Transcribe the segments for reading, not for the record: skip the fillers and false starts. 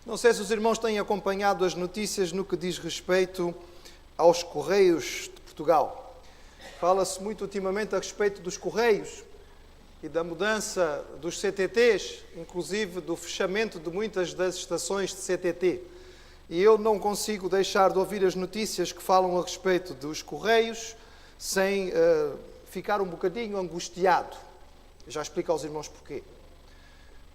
Não sei se os irmãos têm acompanhado as notícias no que diz respeito aos Correios de Portugal. Fala-se muito ultimamente a respeito dos Correios e da mudança dos CTTs, inclusive do fechamento de muitas das estações de CTT. E eu não consigo deixar de ouvir as notícias que falam a respeito dos Correios sem ficar um bocadinho angustiado. Já explico aos irmãos porquê.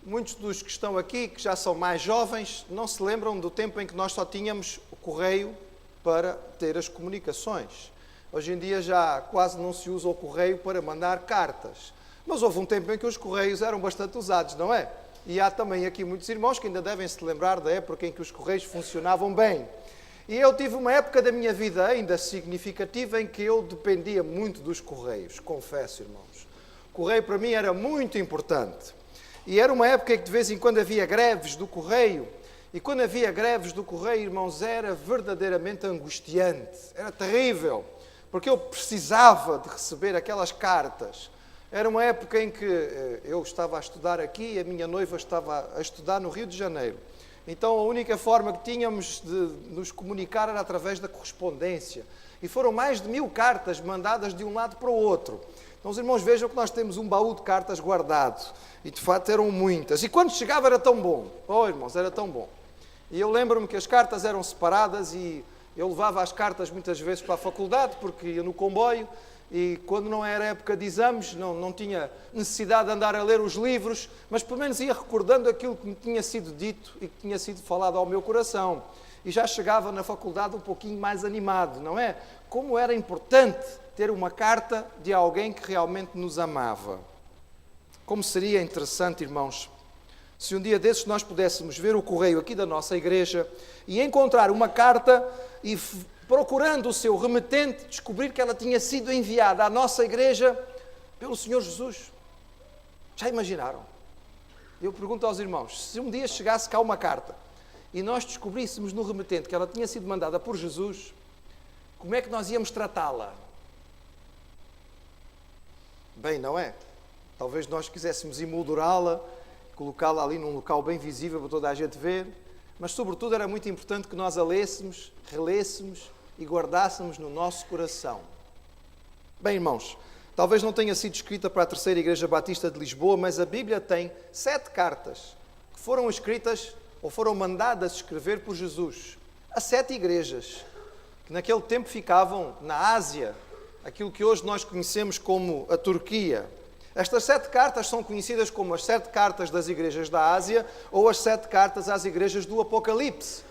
Muitos dos que estão aqui, que já são mais jovens, não se lembram do tempo em que nós só tínhamos o correio para ter as comunicações. Hoje em dia já quase não se usa o correio para mandar cartas. Mas houve um tempo em que os correios eram bastante usados, não é? E há também aqui muitos irmãos que ainda devem se lembrar da época em que os correios funcionavam bem. E eu tive uma época da minha vida ainda significativa em que eu dependia muito dos correios, confesso, irmãos. O correio para mim era muito importante. E era uma época em que de vez em quando havia greves do correio. E quando havia greves do correio, irmãos, era verdadeiramente angustiante. Era terrível, porque eu precisava de receber aquelas cartas. Era uma época em que eu estava a estudar aqui e a minha noiva estava a estudar no Rio de Janeiro. Então a única forma que tínhamos de nos comunicar era através da correspondência. E foram mais de 1000 cartas mandadas de um lado para o outro. Então os irmãos vejam que nós temos um baú de cartas guardado. E de facto eram muitas. E quando chegava era tão bom. Oh irmãos, era tão bom. E eu lembro-me que as cartas eram separadas e eu levava as cartas muitas vezes para a faculdade, porque ia no comboio. E quando não era época de exames, não tinha necessidade de andar a ler os livros, mas pelo menos ia recordando aquilo que me tinha sido dito e que tinha sido falado ao meu coração. E já chegava na faculdade um pouquinho mais animado, não é? Como era importante ter uma carta de alguém que realmente nos amava. Como seria interessante, irmãos, se um dia desses nós pudéssemos ver o correio aqui da nossa igreja e encontrar uma carta e, procurando o seu remetente, descobrir que ela tinha sido enviada à nossa igreja pelo Senhor Jesus. Já imaginaram? Eu pergunto aos irmãos, se um dia chegasse cá uma carta e nós descobríssemos no remetente que ela tinha sido mandada por Jesus, como é que nós íamos tratá-la? Bem, não é? Talvez nós quiséssemos emoldurá-la, colocá-la ali num local bem visível para toda a gente ver, mas sobretudo era muito importante que nós a lêssemos, relêssemos e guardássemos no nosso coração. Bem, irmãos, talvez não tenha sido escrita para a Terceira Igreja Batista de Lisboa, mas a Bíblia tem 7 cartas que foram escritas ou foram mandadas escrever por Jesus a 7 igrejas, que naquele tempo ficavam na Ásia, aquilo que hoje nós conhecemos como a Turquia. Estas 7 cartas são conhecidas como as 7 cartas das igrejas da Ásia ou as 7 cartas às igrejas do Apocalipse.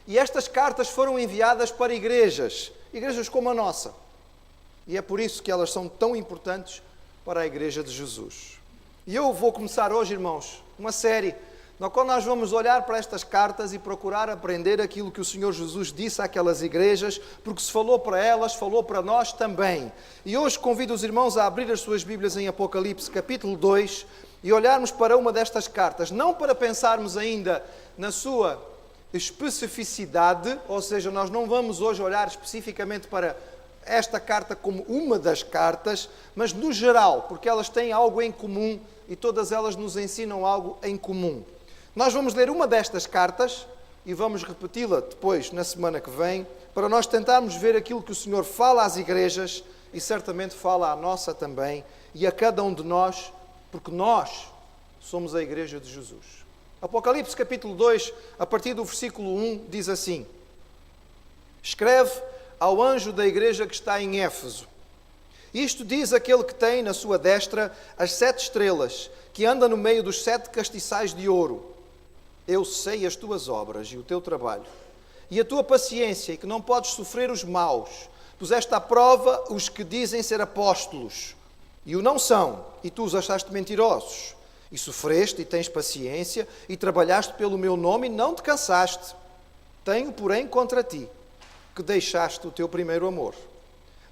E estas cartas foram enviadas para igrejas como a nossa. E é por isso que elas são tão importantes para a Igreja de Jesus. E eu vou começar hoje, irmãos, uma série na qual nós vamos olhar para estas cartas e procurar aprender aquilo que o Senhor Jesus disse àquelas igrejas, porque se falou para elas, falou para nós também. E hoje convido os irmãos a abrir as suas Bíblias em Apocalipse, capítulo 2, e olharmos para uma destas cartas, não para pensarmos ainda na sua especificidade, ou seja, nós não vamos hoje olhar especificamente para esta carta como uma das cartas, mas no geral, porque elas têm algo em comum e todas elas nos ensinam algo em comum. Nós vamos ler uma destas cartas e vamos repeti-la depois, na semana que vem, para nós tentarmos ver aquilo que o Senhor fala às igrejas e certamente fala à nossa também e a cada um de nós, porque nós somos a Igreja de Jesus. Apocalipse capítulo 2, a partir do versículo 1, diz assim: Escreve ao anjo da igreja que está em Éfeso. Isto diz aquele que tem na sua destra as 7 estrelas, que anda no meio dos 7 castiçais de ouro. Eu sei as tuas obras e o teu trabalho, e a tua paciência, e que não podes sofrer os maus. Puseste à prova os que dizem ser apóstolos, e o não são, e tu os achaste mentirosos. E sofreste, e tens paciência, e trabalhaste pelo meu nome, e não te cansaste. Tenho, porém, contra ti, que deixaste o teu primeiro amor.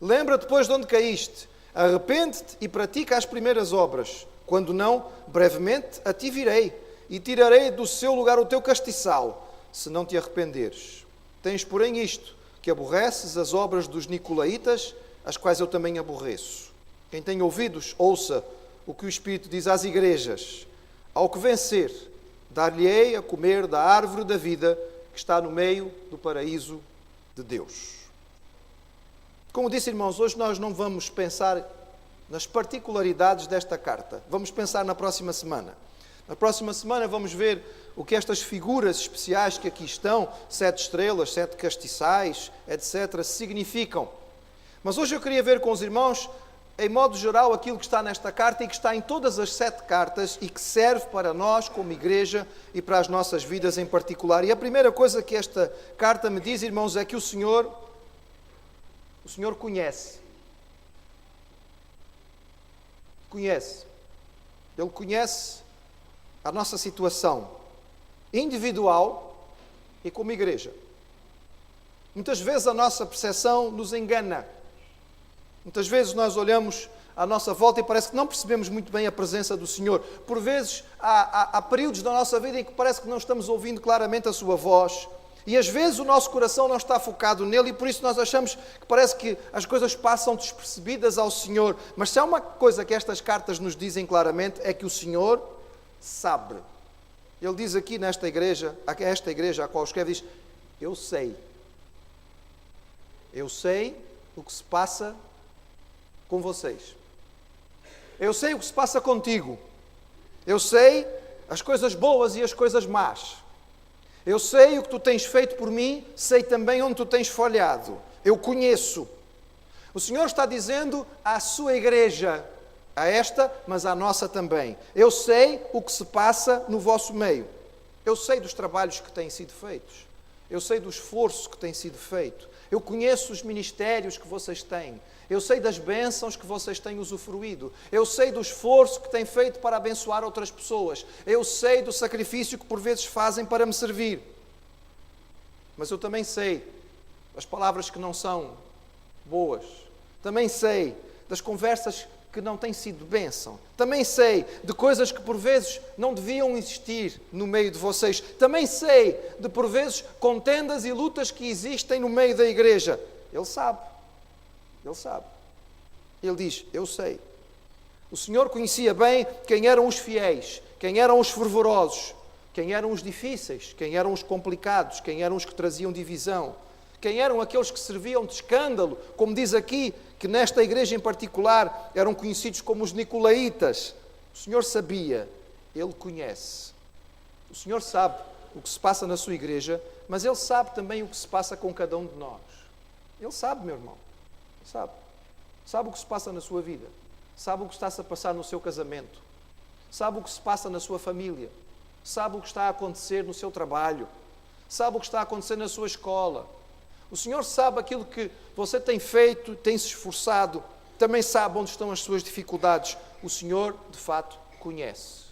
Lembra depois de onde caíste, arrepende-te e pratica as primeiras obras. Quando não, brevemente a ti virei, e tirarei do seu lugar o teu castiçal, se não te arrependeres. Tens, porém, isto, que aborreces as obras dos nicolaítas, as quais eu também aborreço. Quem tem ouvidos, ouça o que o Espírito diz às igrejas. Ao que vencer dar-lhe-ei a comer da árvore da vida que está no meio do paraíso de Deus. Como disse, irmãos, hoje nós não vamos pensar nas particularidades desta carta. Vamos pensar na próxima semana. Na próxima semana vamos ver o que estas figuras especiais que aqui estão, 7 estrelas, 7 castiçais, etc., significam. Mas hoje eu queria ver com os irmãos, em modo geral, aquilo que está nesta carta e que está em todas as 7 cartas e que serve para nós como igreja e para as nossas vidas em particular. E a primeira coisa que esta carta me diz, irmãos, é que o Senhor conhece. Ele conhece a nossa situação individual e como igreja. Muitas vezes a nossa percepção nos engana. Muitas vezes nós olhamos à nossa volta e parece que não percebemos muito bem a presença do Senhor. Por vezes há períodos da nossa vida em que parece que não estamos ouvindo claramente a sua voz. E às vezes o nosso coração não está focado nele e por isso nós achamos que parece que as coisas passam despercebidas ao Senhor. Mas se há uma coisa que estas cartas nos dizem claramente é que o Senhor sabe. Ele diz aqui nesta igreja, esta igreja a qual escreve, diz: eu sei o que se passa com vocês. Eu sei o que se passa contigo. Eu sei as coisas boas e as coisas más. Eu sei o que tu tens feito por mim, sei também onde tu tens falhado. Eu conheço. O Senhor está dizendo à sua igreja, a esta, mas à nossa também: eu sei o que se passa no vosso meio. Eu sei dos trabalhos que têm sido feitos. Eu sei do esforço que tem sido feito. Eu conheço os ministérios que vocês têm. Eu sei das bênçãos que vocês têm usufruído. Eu sei do esforço que têm feito para abençoar outras pessoas. Eu sei do sacrifício que por vezes fazem para me servir. Mas eu também sei das palavras que não são boas. Também sei das conversas que não têm sido bênção. Também sei de coisas que por vezes não deviam existir no meio de vocês. Também sei de por vezes contendas e lutas que existem no meio da igreja. Ele sabe. Ele sabe. Ele diz: eu sei. O Senhor conhecia bem quem eram os fiéis, quem eram os fervorosos, quem eram os difíceis, quem eram os complicados, quem eram os que traziam divisão, quem eram aqueles que serviam de escândalo, como diz aqui, que nesta igreja em particular eram conhecidos como os nicolaítas. O Senhor sabia, Ele conhece. O Senhor sabe o que se passa na sua igreja, mas Ele sabe também o que se passa com cada um de nós. Ele sabe, meu irmão. Sabe. Sabe o que se passa na sua vida. Sabe o que está-se a passar no seu casamento. Sabe o que se passa na sua família. Sabe o que está a acontecer no seu trabalho. Sabe o que está a acontecer na sua escola. O Senhor sabe aquilo que você tem feito, tem se esforçado. Também sabe onde estão as suas dificuldades. O Senhor, de fato, conhece.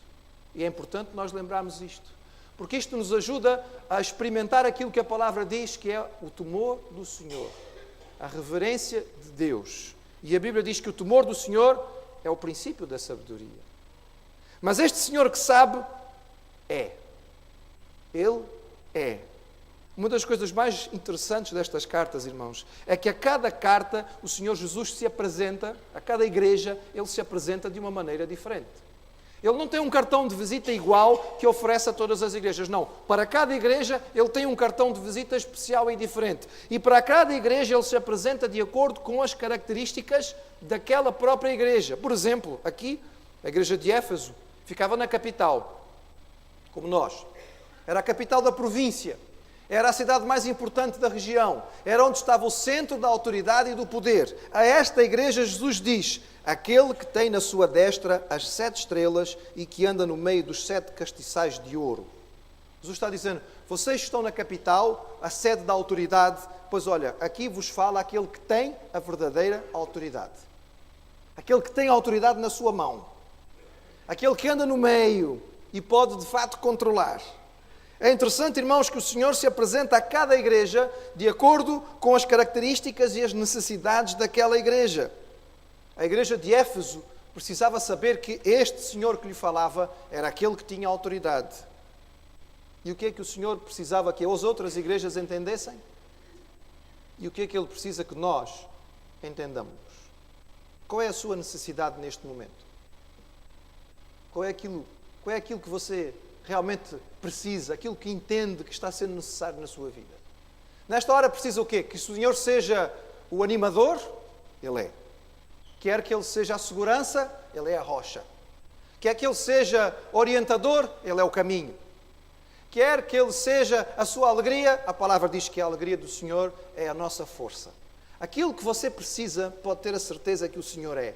E é importante nós lembrarmos isto. Porque isto nos ajuda a experimentar aquilo que a palavra diz, que é o temor do Senhor. A reverência de Deus. E a Bíblia diz que o temor do Senhor é o princípio da sabedoria. Mas este Senhor que sabe, Ele é. Uma das coisas mais interessantes destas cartas, irmãos, é que a cada carta o Senhor Jesus se apresenta, a cada igreja, Ele se apresenta de uma maneira diferente. Ele não tem um cartão de visita igual que oferece a todas as igrejas. Não. Para cada igreja, Ele tem um cartão de visita especial e diferente. E para cada igreja, Ele se apresenta de acordo com as características daquela própria igreja. Por exemplo, aqui, a igreja de Éfeso ficava na capital, como nós. Era a capital da província. Era a cidade mais importante da região. Era onde estava o centro da autoridade e do poder. A esta igreja, Jesus diz: aquele que tem na sua destra as 7 estrelas e que anda no meio dos 7 castiçais de ouro. Jesus está dizendo: vocês estão na capital, a sede da autoridade, pois olha, aqui vos fala aquele que tem a verdadeira autoridade. Aquele que tem a autoridade na sua mão. Aquele que anda no meio e pode de fato controlar. É interessante, irmãos, que o Senhor se apresenta a cada igreja de acordo com as características e as necessidades daquela igreja. A igreja de Éfeso precisava saber que este Senhor que lhe falava era aquele que tinha autoridade. E o que é que o Senhor precisava que as outras igrejas entendessem? E o que é que Ele precisa que nós entendamos? Qual é a sua necessidade neste momento? Qual é aquilo que você realmente precisa, aquilo que entende que está sendo necessário na sua vida. Nesta hora precisa o quê? Que o Senhor seja o animador? Ele é. Quer que Ele seja a segurança? Ele é a rocha. Quer que Ele seja orientador? Ele é o caminho. Quer que Ele seja a sua alegria? A palavra diz que a alegria do Senhor é a nossa força. Aquilo que você precisa, pode ter a certeza que o Senhor é.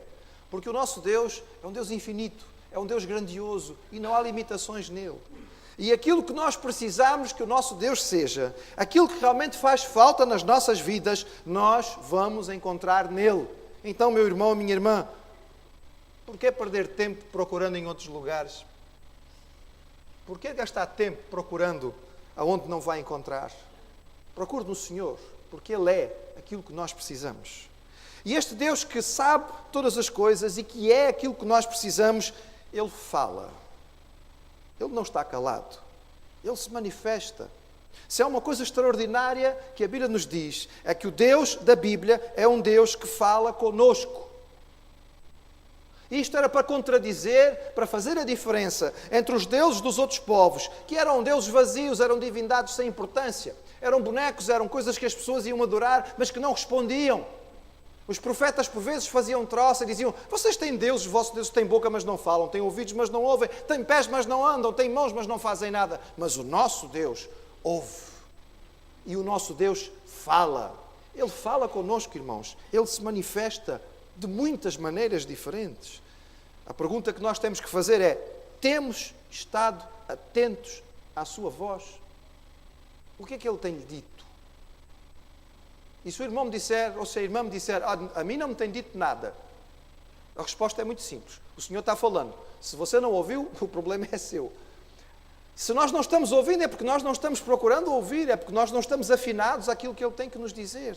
Porque o nosso Deus é um Deus infinito, é um Deus grandioso e não há limitações nele. E aquilo que nós precisamos que o nosso Deus seja, aquilo que realmente faz falta nas nossas vidas, nós vamos encontrar nele. Então, meu irmão, minha irmã, por que perder tempo procurando em outros lugares? Por que gastar tempo procurando aonde não vai encontrar? Procure no Senhor, porque Ele é aquilo que nós precisamos. E este Deus que sabe todas as coisas e que é aquilo que nós precisamos, Ele fala. Ele não está calado. Ele se manifesta. Se há uma coisa extraordinária que a Bíblia nos diz, é que o Deus da Bíblia é um Deus que fala conosco. Isto era para contradizer, para fazer a diferença entre os deuses dos outros povos, que eram deuses vazios, eram divindades sem importância, eram bonecos, eram coisas que as pessoas iam adorar, mas que não respondiam. Os profetas, por vezes, faziam troça e diziam: vocês têm deuses, os vossos deuses têm boca, mas não falam, têm ouvidos, mas não ouvem, têm pés, mas não andam, têm mãos, mas não fazem nada. Mas o nosso Deus ouve. E o nosso Deus fala. Ele fala connosco, irmãos. Ele se manifesta de muitas maneiras diferentes. A pergunta que nós temos que fazer é: temos estado atentos à sua voz? O que é que Ele tem-lhe dito? E se o irmão me disser, ou se a irmã me disser: a mim não me tem dito nada, a resposta é muito simples. O Senhor está falando. Se você não ouviu, o problema é seu. Se nós não estamos ouvindo, é porque nós não estamos procurando ouvir, é porque nós não estamos afinados àquilo que Ele tem que nos dizer.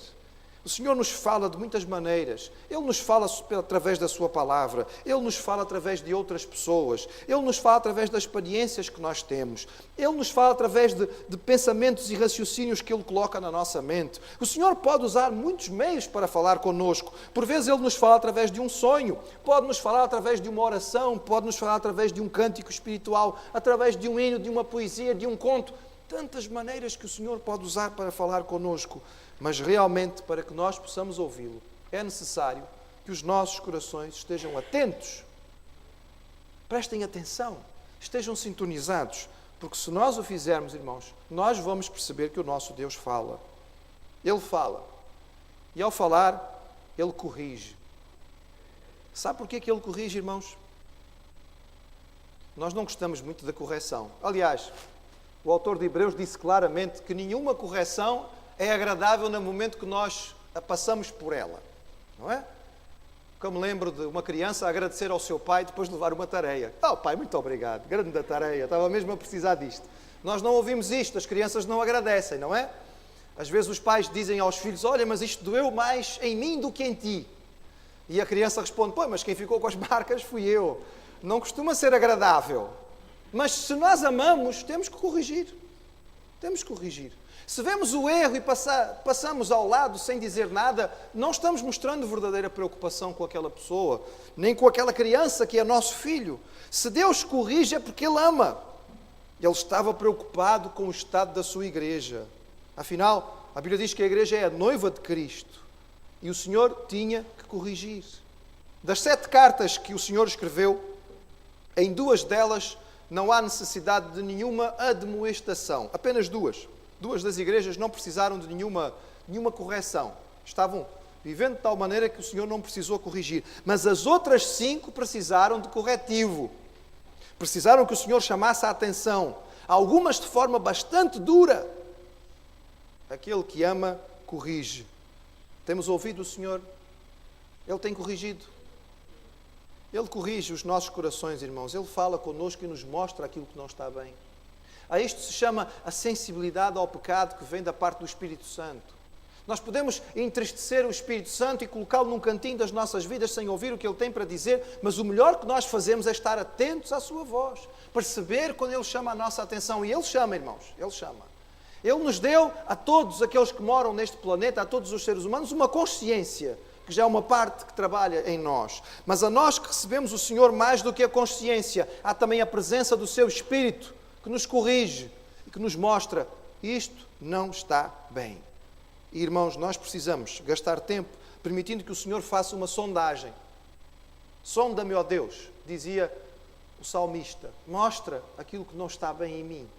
O Senhor nos fala de muitas maneiras. Ele nos fala através da sua palavra. Ele nos fala através de outras pessoas. Ele nos fala através das experiências que nós temos. Ele nos fala através de pensamentos e raciocínios que Ele coloca na nossa mente. O Senhor pode usar muitos meios para falar connosco. Por vezes Ele nos fala através de um sonho. Pode nos falar através de uma oração. Pode nos falar através de um cântico espiritual. Através de um hino, de uma poesia, de um conto. Tantas maneiras que o Senhor pode usar para falar connosco. Mas realmente, para que nós possamos ouvi-lo, é necessário que os nossos corações estejam atentos. Prestem atenção, estejam sintonizados, porque se nós o fizermos, irmãos, nós vamos perceber que o nosso Deus fala. Ele fala. E ao falar, Ele corrige. Sabe porquê que Ele corrige, irmãos? Nós não gostamos muito da correção. Aliás, o autor de Hebreus disse claramente que nenhuma correção é agradável no momento que nós a passamos por ela, não é? Eu me lembro de uma criança agradecer ao seu pai depois de levar uma tareia. Pai, muito obrigado, grande da tareia, estava mesmo a precisar disto. Nós não ouvimos isto, as crianças não agradecem, não é? Às vezes os pais dizem aos filhos: olha, mas isto doeu mais em mim do que em ti. E a criança responde: mas quem ficou com as marcas fui eu. Não costuma ser agradável. Mas se nós amamos, temos que corrigir. Temos que corrigir. Se vemos o erro e passamos ao lado sem dizer nada, não estamos mostrando verdadeira preocupação com aquela pessoa, nem com aquela criança que é nosso filho. Se Deus corrige é porque Ele ama. Ele estava preocupado com o estado da sua igreja. Afinal, a Bíblia diz que a igreja é a noiva de Cristo. E o Senhor tinha que corrigir. Das 7 cartas que o Senhor escreveu, em 2 delas não há necessidade de nenhuma admoestação. Apenas 2. 2 das igrejas não precisaram de nenhuma correção. Estavam vivendo de tal maneira que o Senhor não precisou corrigir. Mas as outras 5 precisaram de corretivo. Precisaram que o Senhor chamasse a atenção. Algumas de forma bastante dura. Aquele que ama, corrige. Temos ouvido o Senhor? Ele tem corrigido. Ele corrige os nossos corações, irmãos. Ele fala connosco e nos mostra aquilo que não está bem. A isto se chama a sensibilidade ao pecado que vem da parte do Espírito Santo. Nós podemos entristecer o Espírito Santo e colocá-lo num cantinho das nossas vidas sem ouvir o que Ele tem para dizer, mas o melhor que nós fazemos é estar atentos à sua voz, perceber quando Ele chama a nossa atenção. E Ele chama, irmãos, Ele chama. Ele nos deu a todos aqueles que moram neste planeta, a todos os seres humanos, uma consciência, que já é uma parte que trabalha em nós. Mas a nós que recebemos o Senhor mais do que a consciência, há também a presença do Seu Espírito, que nos corrige e que nos mostra: isto não está bem. E, irmãos, nós precisamos gastar tempo permitindo que o Senhor faça uma sondagem. Sonda-me, ó Deus, dizia o salmista, mostra aquilo que não está bem em mim.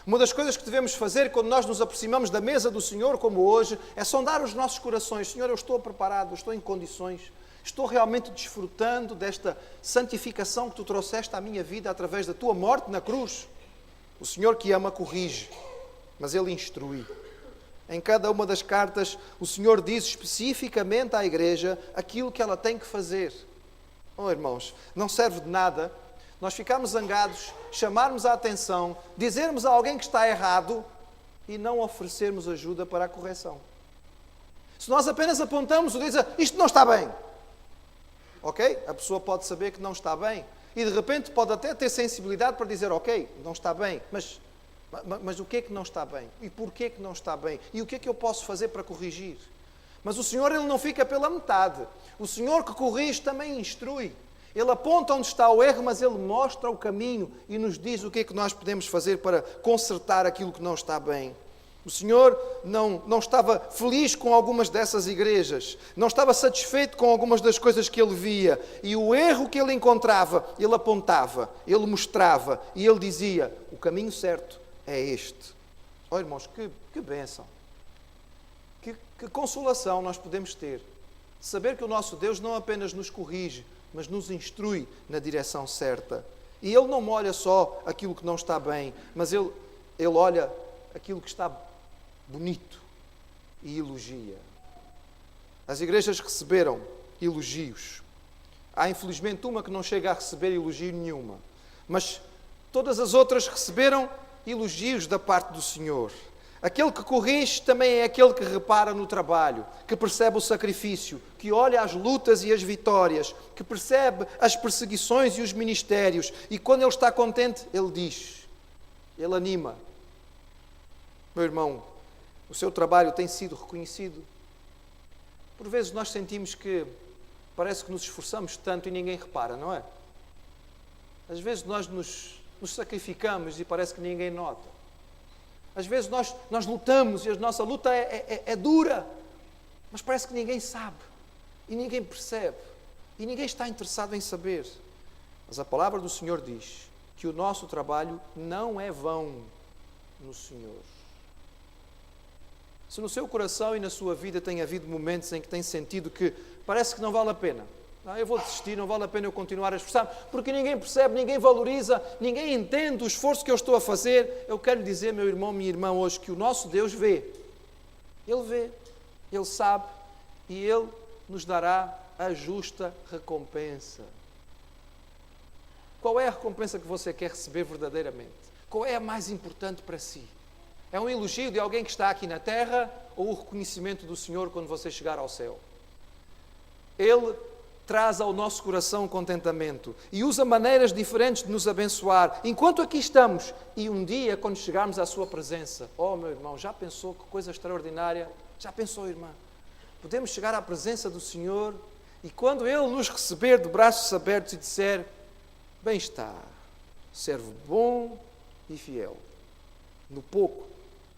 Uma das coisas que devemos fazer quando nós nos aproximamos da mesa do Senhor, como hoje, é sondar os nossos corações. Senhor, eu estou preparado, eu estou em condições, estou realmente desfrutando desta santificação que Tu trouxeste à minha vida através da Tua morte na cruz. O Senhor que ama corrige, mas Ele instrui. Em cada uma das cartas, o Senhor diz especificamente à igreja aquilo que ela tem que fazer. Oh, irmãos, não serve de nada nós ficarmos zangados, chamarmos a atenção, dizermos a alguém que está errado e não oferecermos ajuda para a correção. Se nós apenas apontamos o dedo e dizemos: isto não está bem. Ok? A pessoa pode saber que não está bem e de repente pode até ter sensibilidade para dizer: ok, não está bem, mas o que é que não está bem? E porquê que não está bem? E o que é que eu posso fazer para corrigir? Mas o Senhor, Ele não fica pela metade. O Senhor que corrige também instrui. Ele aponta onde está o erro, mas Ele mostra o caminho e nos diz o que é que nós podemos fazer para consertar aquilo que não está bem. O Senhor não estava feliz com algumas dessas igrejas, não estava satisfeito com algumas das coisas que Ele via. E o erro que Ele encontrava, Ele apontava, Ele mostrava e Ele dizia: o caminho certo é este. Oh, irmãos, que bênção, que consolação nós podemos ter. Saber que o nosso Deus não apenas nos corrige, mas nos instrui na direção certa. E Ele não olha só aquilo que não está bem, mas Ele olha aquilo que está bonito e elogia. As igrejas receberam elogios. Há infelizmente uma que não chega a receber elogio nenhuma, mas todas as outras receberam elogios da parte do Senhor. Aquele que corrige também é aquele que repara no trabalho, que percebe o sacrifício, que olha as lutas e as vitórias, que percebe as perseguições e os ministérios. E quando ele está contente, ele diz, ele anima: meu irmão, o seu trabalho tem sido reconhecido. Por vezes nós sentimos que parece que nos esforçamos tanto e ninguém repara, não é? Às vezes nós nos sacrificamos e parece que ninguém nota. Às vezes nós lutamos e a nossa luta é dura, mas parece que ninguém sabe e ninguém percebe e ninguém está interessado em saber. Mas a palavra do Senhor diz que o nosso trabalho não é vão no Senhor. Se no seu coração e na sua vida tem havido momentos em que tem sentido que parece que não vale a pena, eu vou desistir, não vale a pena eu continuar a esforçar, porque ninguém percebe, ninguém valoriza, ninguém entende o esforço que eu estou a fazer. Eu quero dizer, meu irmão, minha irmã, hoje, que o nosso Deus vê. Ele vê, Ele sabe e Ele nos dará a justa recompensa. Qual é a recompensa que você quer receber verdadeiramente? Qual é a mais importante para si? É um elogio de alguém que está aqui na terra ou o reconhecimento do Senhor quando você chegar ao céu? Ele traz ao nosso coração contentamento e usa maneiras diferentes de nos abençoar enquanto aqui estamos. E um dia, quando chegarmos à sua presença, oh meu irmão, já pensou que coisa extraordinária? Já pensou, irmã? Podemos chegar à presença do Senhor e quando Ele nos receber de braços abertos e disser: bem está, servo bom e fiel. No pouco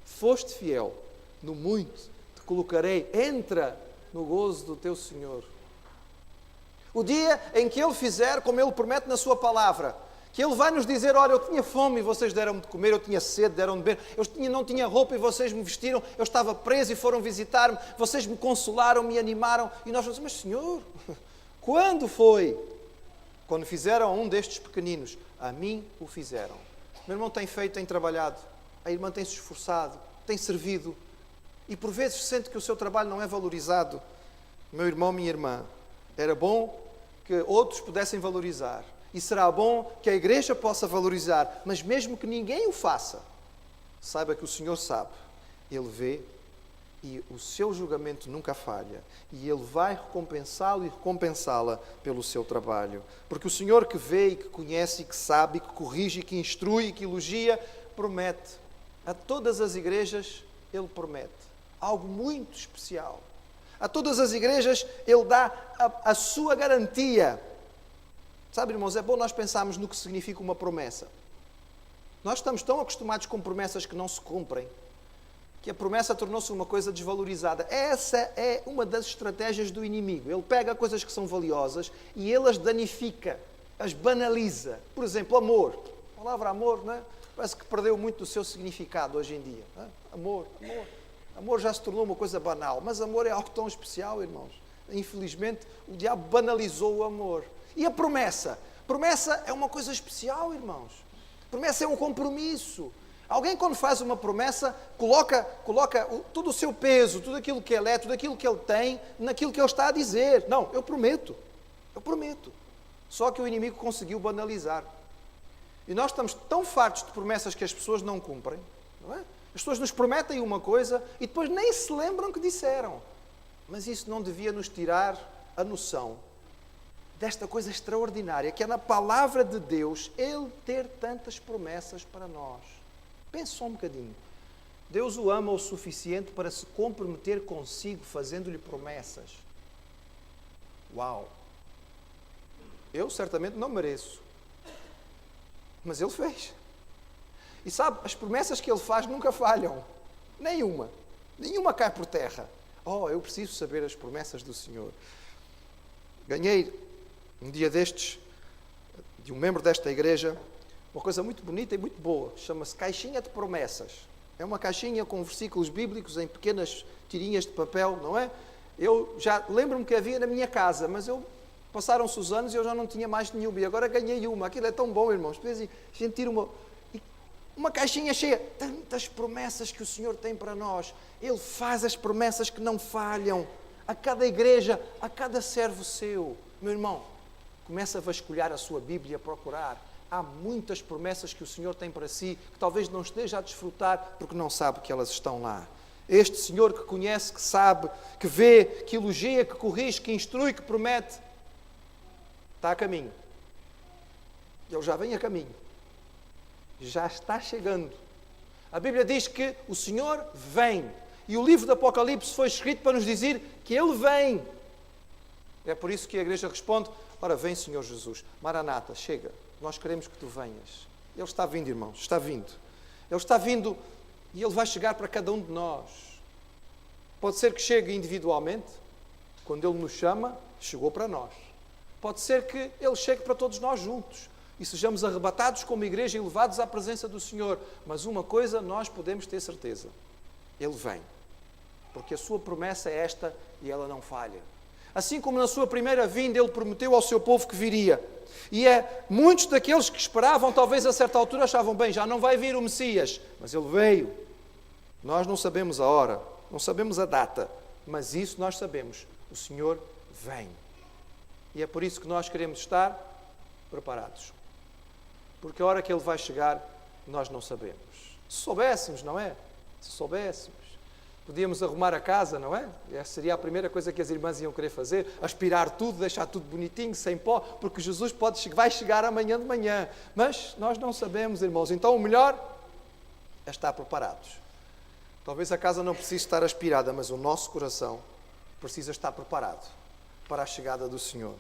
foste fiel, no muito te colocarei, entra no gozo do teu Senhor. O dia em que Ele fizer, como Ele promete na sua palavra, que Ele vai nos dizer: olha, eu tinha fome e vocês deram-me de comer, eu tinha sede, deram-me de beber, não tinha roupa e vocês me vestiram, eu estava preso e foram visitar-me, vocês me consolaram, me animaram. E nós vamos dizer: mas Senhor, quando foi? Quando fizeram a um destes pequeninos, a mim o fizeram. Meu irmão tem feito, tem trabalhado, a irmã tem se esforçado, tem servido e por vezes sente que o seu trabalho não é valorizado. Meu irmão, minha irmã, era bom que outros pudessem valorizar. E será bom que a igreja possa valorizar. Mas mesmo que ninguém o faça, saiba que o Senhor sabe. Ele vê e o seu julgamento nunca falha. E Ele vai recompensá-lo e recompensá-la pelo seu trabalho. Porque o Senhor que vê e que conhece e que sabe e que corrige e que instrui e que elogia, promete. A todas as igrejas Ele promete algo muito especial. A todas as igrejas Ele dá a sua garantia. Sabe, irmãos, é bom nós pensarmos no que significa uma promessa. Nós estamos tão acostumados com promessas que não se cumprem, que a promessa tornou-se uma coisa desvalorizada. Essa é uma das estratégias do inimigo. Ele pega coisas que são valiosas e ele as danifica, as banaliza. Por exemplo, amor. A palavra amor, não é? Parece que perdeu muito do seu significado hoje em dia. Não é? Amor, amor. Amor já se tornou uma coisa banal, mas amor é algo tão especial, irmãos. Infelizmente, o diabo banalizou o amor. E a promessa? Promessa é uma coisa especial, irmãos. Promessa é um compromisso. Alguém, quando faz uma promessa, coloca todo o seu peso, tudo aquilo que ele é, tudo aquilo que ele tem, naquilo que ele está a dizer. Não, eu prometo. Eu prometo. Só que o inimigo conseguiu banalizar. E nós estamos tão fartos de promessas que as pessoas não cumprem, não é? As pessoas nos prometem uma coisa e depois nem se lembram que disseram. Mas isso não devia nos tirar a noção desta coisa extraordinária, que é na palavra de Deus, Ele ter tantas promessas para nós. Pense só um bocadinho. Deus o ama o suficiente para se comprometer consigo, fazendo-lhe promessas. Uau! Eu certamente não mereço. Mas Ele fez. E sabe, as promessas que Ele faz nunca falham. Nenhuma. Nenhuma cai por terra. Oh, eu preciso saber as promessas do Senhor. Ganhei, um dia destes, de um membro desta igreja, uma coisa muito bonita e muito boa. Chama-se Caixinha de Promessas. É uma caixinha com versículos bíblicos em pequenas tirinhas de papel, não é? Eu já lembro-me que havia na minha casa, mas passaram-se os anos e eu já não tinha mais nenhuma. E agora ganhei uma. Aquilo é tão bom, irmãos. A gente tira uma caixinha cheia. Tantas promessas que o Senhor tem para nós. Ele faz as promessas que não falham. A cada igreja, a cada servo seu. Meu irmão, começa a vasculhar a sua Bíblia, a procurar. Há muitas promessas que o Senhor tem para si, que talvez não esteja a desfrutar, porque não sabe que elas estão lá. Este Senhor que conhece, que sabe, que vê, que elogia, que corrige, que instrui, que promete, está a caminho. Ele já vem a caminho. Já está chegando. A Bíblia diz que o Senhor vem. E o livro do Apocalipse foi escrito para nos dizer que Ele vem. É por isso que a igreja responde: ora, vem, Senhor Jesus. Maranata, chega. Nós queremos que Tu venhas. Ele está vindo, irmãos. Está vindo. Ele está vindo e Ele vai chegar para cada um de nós. Pode ser que chegue individualmente. Quando Ele nos chama, chegou para nós. Pode ser que Ele chegue para todos nós juntos e sejamos arrebatados como igreja e levados à presença do Senhor. Mas uma coisa nós podemos ter certeza: Ele vem. Porque a sua promessa é esta e ela não falha. Assim como na sua primeira vinda Ele prometeu ao seu povo que viria. E muitos daqueles que esperavam, talvez a certa altura achavam, bem, já não vai vir o Messias. Mas Ele veio. Nós não sabemos a hora, não sabemos a data, mas isso nós sabemos: o Senhor vem. E é por isso que nós queremos estar preparados. Porque a hora que Ele vai chegar, nós não sabemos. Se soubéssemos, não é? Se soubéssemos. Podíamos arrumar a casa, não é? Essa seria a primeira coisa que as irmãs iam querer fazer. Aspirar tudo, deixar tudo bonitinho, sem pó, porque Jesus vai chegar amanhã de manhã. Mas nós não sabemos, irmãos. Então o melhor é estar preparados. Talvez a casa não precise estar aspirada, mas o nosso coração precisa estar preparado para a chegada do Senhor.